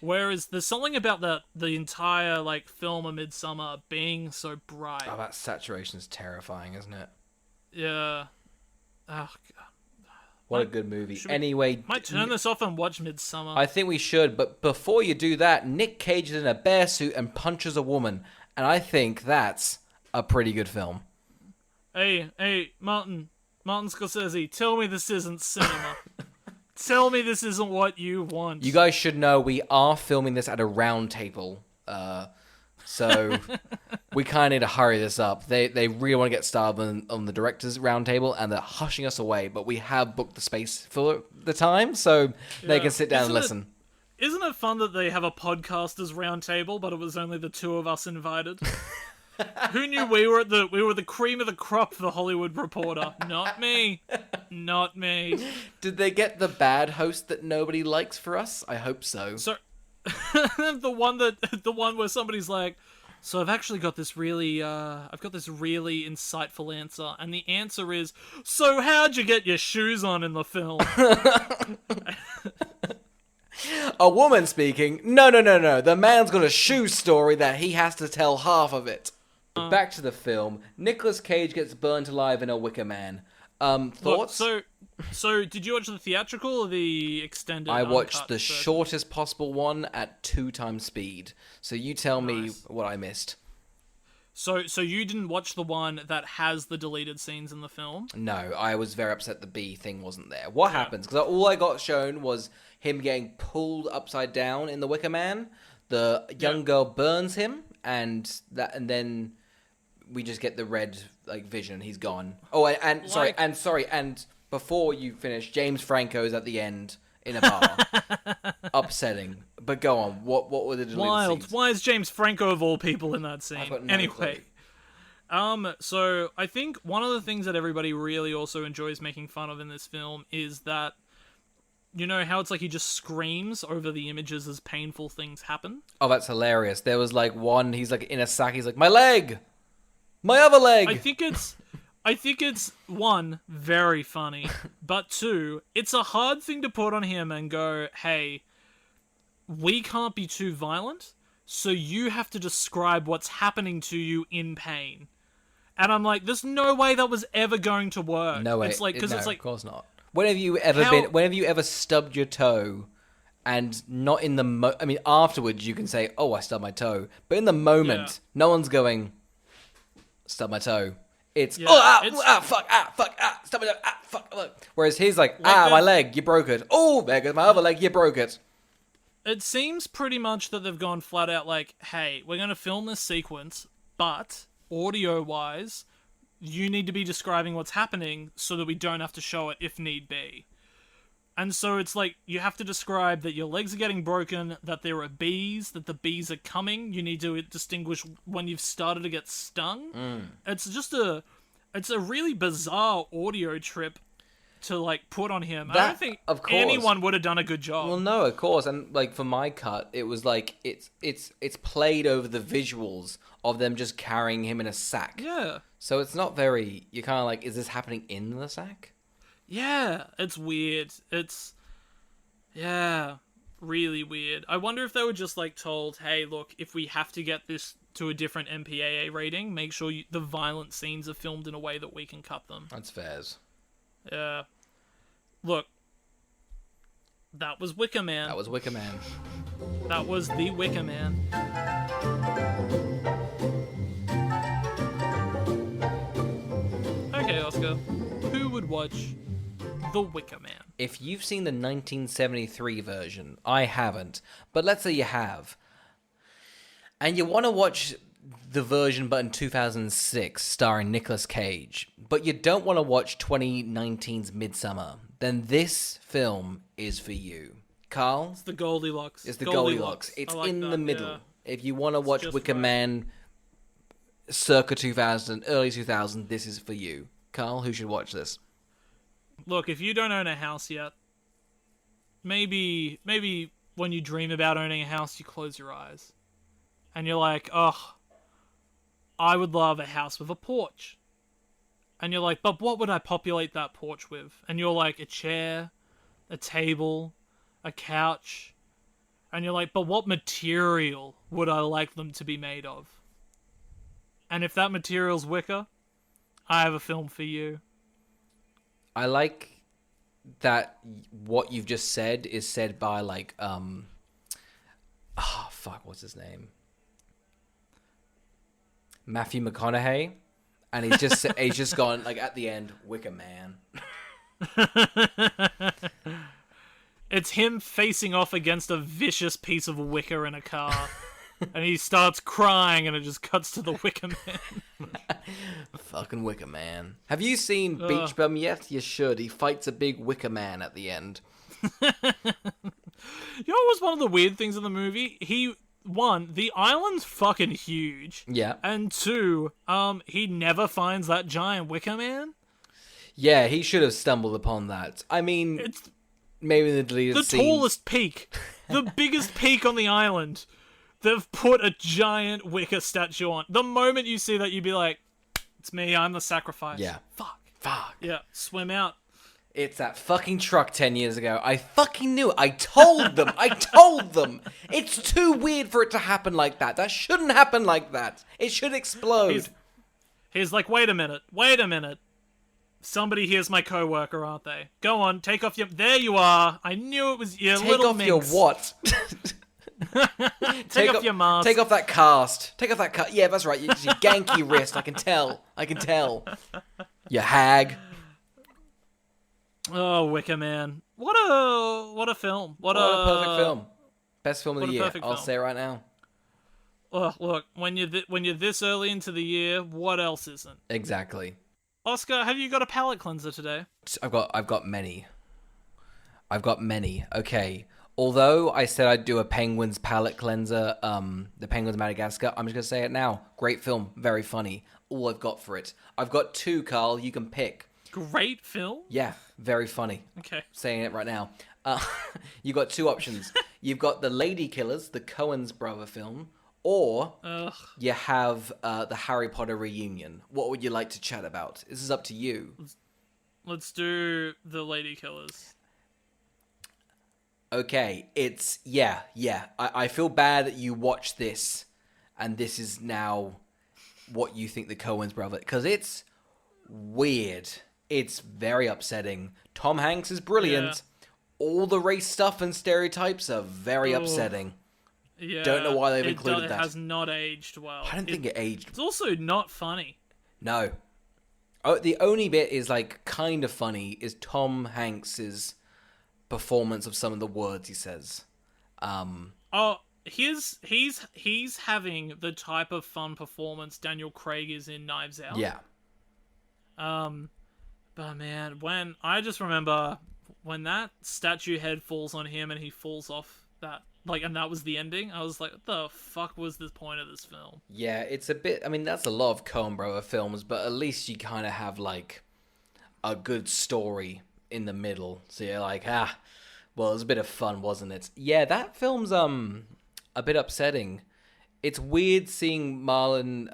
Whereas there's something about the entire like film of Midsommar being so bright. Oh, that saturation's terrifying, isn't it? Yeah. Oh, God. What a good movie. Anyway, Might turn this off and watch Midsommar. I think we should, but before you do that, Nick Cage is in a bear suit and punches a woman, and I think that's a pretty good film. Hey, Martin Scorsese, tell me this isn't cinema. Tell me this isn't what you want. You guys should know we are filming this at a round table, so we kind of need to hurry this up. They really want to get started on the director's round table, and they're hushing us away, but we have booked the space for the time, so they can sit down and listen. Isn't it fun that they have a podcasters round table, but it was only the two of us invited? Who knew we were the cream of the crop for the Hollywood Reporter? Not me. Not me. Did they get the bad host that nobody likes for us? I hope so. So the one where somebody's like, so I've actually got this really insightful answer, and the answer is, so how'd you get your shoes on in the film? A woman speaking. No. The man's got a shoe story that he has to tell half of it. Back to the film. Nicolas Cage gets burnt alive in a Wicker Man. Thoughts? Look, so did you watch the theatrical or the extended? I watched the shortest possible one at 2 times speed. So you tell me what I missed. So you didn't watch the one that has the deleted scenes in the film? No, I was very upset the B thing wasn't there. What happens? Because all I got shown was him getting pulled upside down in the Wicker Man. The young girl burns him, and then we just get the red vision. He's gone. Oh, and before you finish, James Franco's at the end in a bar. Upsetting. But go on. What were the deleted scenes? Why is James Franco of all people in that scene? I've got no anyway, So I think one of the things that everybody really also enjoys making fun of in this film is that, you know how it's like he just screams over the images as painful things happen? Oh, that's hilarious. There was like one, he's like in a sack, he's like, my leg! My other leg! I think it's one, very funny, but two, it's a hard thing to put on him and go, hey, we can't be too violent, so you have to describe what's happening to you in pain. And I'm like, there's no way that was ever going to work. No way. It's like, because it's like, of course not. When have you ever stubbed your toe and not in the I mean, afterwards you can say, oh, I stubbed my toe. But in the moment, no one's going, stub my toe. It's, fuck, stub my toe, fuck, look. Whereas he's like, my leg, you broke it. Oh, there goes my other leg, you broke it. It seems pretty much that they've gone flat out like, hey, we're going to film this sequence, but audio-wise, you need to be describing what's happening so that we don't have to show it if need be. And so it's like, you have to describe that your legs are getting broken, that there are bees, that the bees are coming. You need to distinguish when you've started to get stung. It's just it's a really bizarre audio trip to like put on him. I don't think anyone would have done a good job. Well, no, of course. And like for my cut, it was like it's played over the visuals of them just carrying him in a sack. Yeah. So it's not very. You're kind of like, is this happening in the sack? Yeah, it's weird. Really weird. I wonder if they were just like told, hey, look, if we have to get this to a different MPAA rating, make sure the violent scenes are filmed in a way that we can cut them. That's fairs. Yeah. Look, that was Wicker Man. That was Wicker Man. That was the Wicker Man. Okay, Oscar. Who would watch The Wicker Man? If you've seen the 1973 version, I haven't, but let's say you have, and you want to watch the version but in 2006 starring Nicolas Cage, but you don't want to watch 2019's Midsommar, then this film is for you. Carl? It's the Goldilocks. It's the Goldilocks. It's like in the middle. Yeah. If you want to watch Wicker Man circa 2000, early 2000, this is for you. Carl, who should watch this? Look, if you don't own a house yet, maybe when you dream about owning a house, you close your eyes. And you're like, oh, I would love a house with a porch. And you're like, but what would I populate that porch with? And you're like, a chair, a table, a couch. And you're like, but what material would I like them to be made of? And if that material's wicker, I have a film for you. I like that what you've just said is said by like, what's his name? Matthew McConaughey. And he's just gone, like, at the end, Wicker Man. It's him facing off against a vicious piece of wicker in a car. And he starts crying, and it just cuts to the Wicker Man. Fucking Wicker Man. Have you seen Beach Bum yet? You should. He fights a big Wicker Man at the end. You know what was one of the weird things in the movie? One, the island's fucking huge. Yeah. And two, he never finds that giant Wicker Man. Yeah, he should have stumbled upon that. I mean, maybe in the deleted scene. The tallest peak. The biggest peak on the island. They've put a giant Wicker statue on. The moment you see that, you'd be like, it's me, I'm the sacrifice. Yeah. Fuck. Yeah, swim out. It's that fucking truck 10 years ago. I fucking knew it. I told them. It's too weird for it to happen like that. That shouldn't happen like that. It should explode. He's like, wait a minute. Somebody here's my coworker, aren't they? Go on, take off your... There you are. I knew it was your little minx. Take off your what? Take off your mask. Take off that cast. Yeah, that's right. Your ganky wrist. I can tell. You hag. Oh, Wicker Man! What a film! What a perfect film! Best film of the year. I'll say it right now. Look, when you're this early into the year, what else isn't? Exactly. Oscar, have you got a palate cleanser today? I've got many. Okay. Although I said I'd do a Penguins palate cleanser, the Penguins of Madagascar, I'm just gonna say it now. Great film, very funny. all I've got for it. I've got two, Carl. You can pick. Great film. Yeah, very funny. Okay. Saying it right now. You got two options. You've got The Lady Killers, the Coen's brother film, or you have the Harry Potter reunion. What would you like to chat about? This is up to you. Let's do The Lady Killers. Okay, it's... Yeah. I feel bad that you watched this, and this is now what you think the Coen's brother... Because it's weird. It's very upsetting. Tom Hanks is brilliant. Yeah. All the race stuff and stereotypes are very upsetting. Yeah, don't know why they've included that. It has not aged well. I don't think it aged. It's also not funny. No. Oh, the only bit is like kind of funny is Tom Hanks's performance of some of the words he says. He's having the type of fun performance Daniel Craig is in Knives Out. Yeah. But man, when I just remember when that statue head falls on him and he falls off that, like, and that was the ending, I was like, what the fuck was the point of this film? Yeah, it's a bit, I mean, that's a lot of Coen brother films, but at least you kind of have, like, a good story in the middle. So you're like, well, it was a bit of fun, wasn't it? Yeah, that film's, a bit upsetting. It's weird seeing Marlon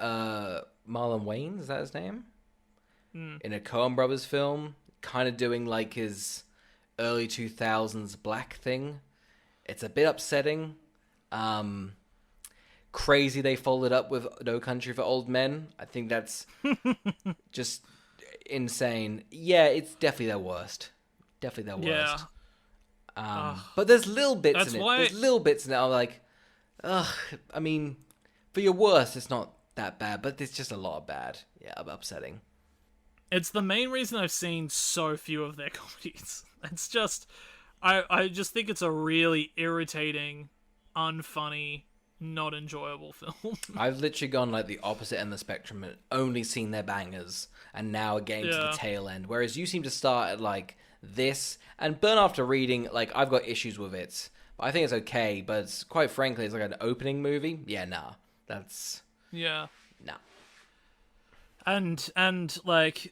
Wayans, is that his name? In a Coen brothers film, kind of doing, like, his early 2000s black thing. It's a bit upsetting. Crazy they followed up with No Country for Old Men. I think that's just insane. Yeah, it's definitely their worst. Definitely their worst. But there's little bits in it. There's little bits in it. I'm like, I mean, for your worst, it's not that bad, but there's just a lot of bad. Yeah, upsetting. It's the main reason I've seen so few of their comedies. It's just... I just think it's a really irritating, unfunny, not enjoyable film. I've literally gone like the opposite end of the spectrum and only seen their bangers, and now getting to the tail end. Whereas you seem to start at like this, and Burn After Reading, like I've got issues with it. But I think it's okay, but it's, quite frankly, it's like an opening movie. Yeah, nah. That's... Yeah. Nah. And like...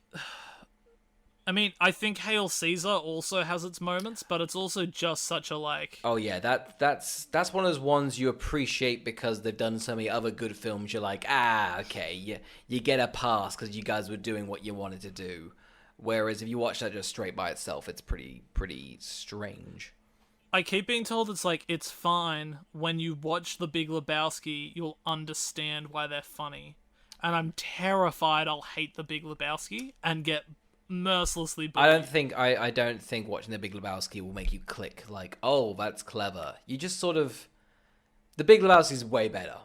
I mean, I think Hail Caesar also has its moments, but it's also just such a, like... Oh, yeah, that's one of those ones you appreciate because they've done so many other good films. You're like, okay, you get a pass because you guys were doing what you wanted to do. Whereas if you watch that just straight by itself, it's pretty strange. I keep being told it's like, it's fine. When you watch The Big Lebowski, you'll understand why they're funny. And I'm terrified I'll hate The Big Lebowski and get... mercilessly bullied. I don't think watching The Big Lebowski will make you click like, oh, that's clever. You just sort of... The Big Lebowski is way better.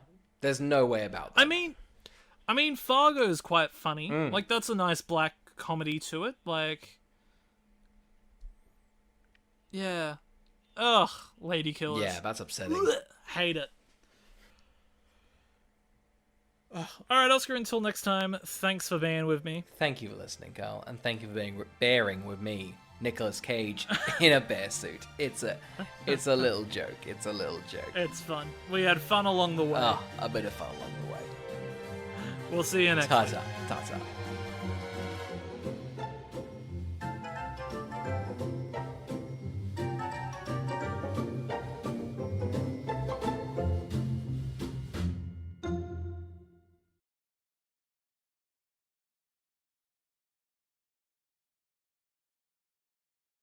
There's no way about that. I mean, Fargo's quite funny. Like, that's a nice black comedy to it. Like... Yeah. Ugh, Lady Killers. Yeah, that's upsetting. Hate it. Alright, Oscar, until next time, thanks for being with me. Thank you for listening, Carl, and thank you for bearing with me, Nicolas Cage, in a bear suit. It's a little joke. It's a little joke. It's fun. We had fun along the way. A bit of fun along the way. We'll see you next time. Ta-ta. Ta-ta.